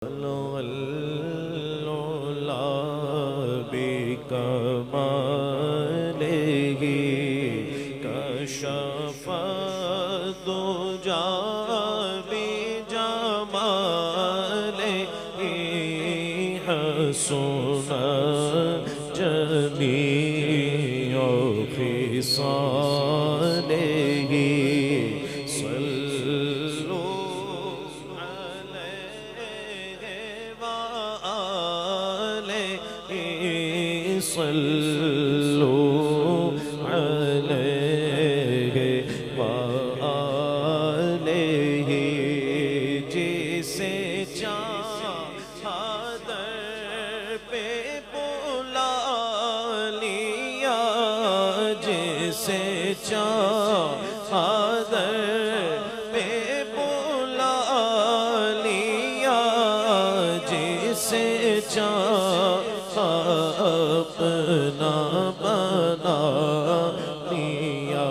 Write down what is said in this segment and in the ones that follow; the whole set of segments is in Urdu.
العلا بکمالہ کشف الدجی بجمالہ حسن جمیع خصالہ صلوا علیہ وآلہ جسے چادر پہ بلا لیا جسے چادر پہ بلا لیا جسے اپنا بنا لیا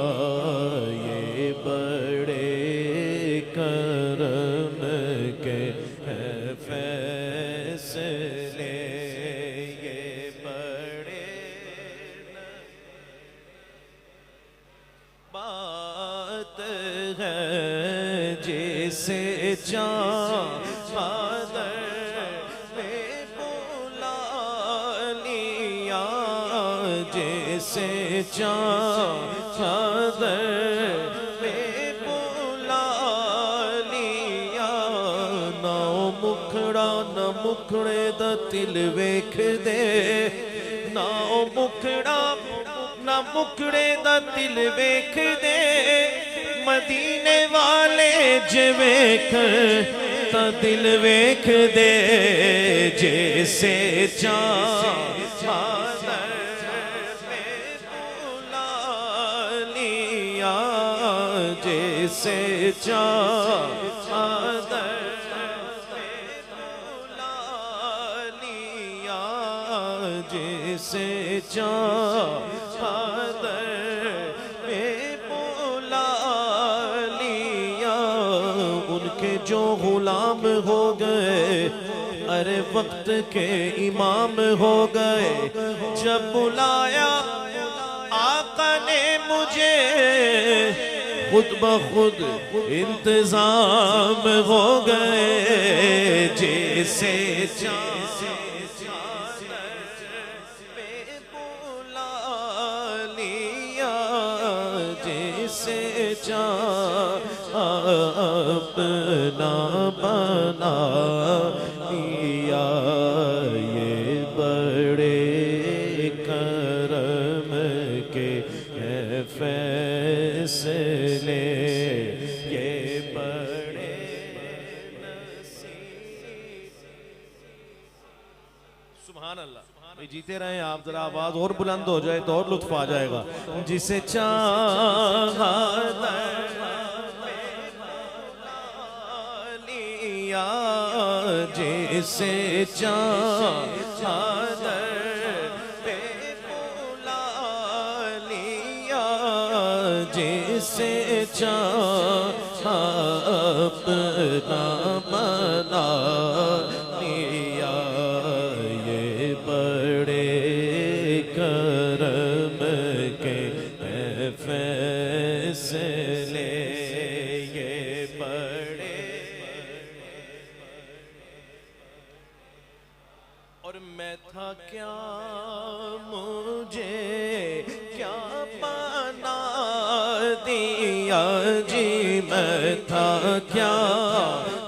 یہ بڑے کرم کے فیصلے یہ بڑے بات ہے جسے چادر جسے چادر پہ بلا لیا نہ مکھڑا نہ مکھڑے دا دل ویکھ دے نہ مکھڑا نہ مکھڑے دا دل ویکھ دے مدینے والے جے ویکھ تا دل ویکھ دے جیسے چادر جیسے چادر پہ بلا لیا جیسے چادر پہ بلا لیا ان کے جو غلام ہو گئے ارے وقت کے امام ہو گئے جب بلایا آقا نے مجھے خود بخود انتظام ہو گئے جیسے چادر پہ بلا لیا جیسے اپنا بنا لیا یہ بڑے کرم کے فیصلے یہ بڑے نصیب سبحان اللہ جیتے رہیں آپ ذرا آواز اور بلند ہو جائے تو اور لطف آ جائے گا جسے چادر لیا جسے چادر جسے اپنا بنا لیا یہ بڑے کرم کے فیصلے یہ بڑے اور میں تھا کیا مجھے کیا بنا دیا جی میں تھا کیا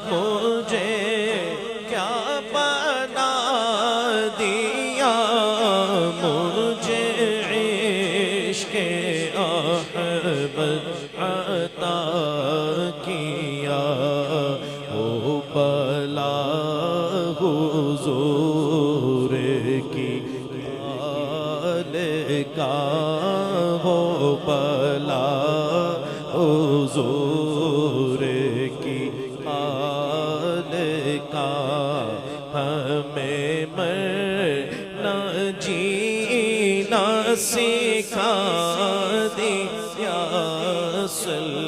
مجھے کیا بنا دیا مجھے عشق احمد عطا کیا او بلا حضور کی خالقاہ ہو بلا حضور کی خالقاہ ہمیں مرنا جینا سکھا دیا صلی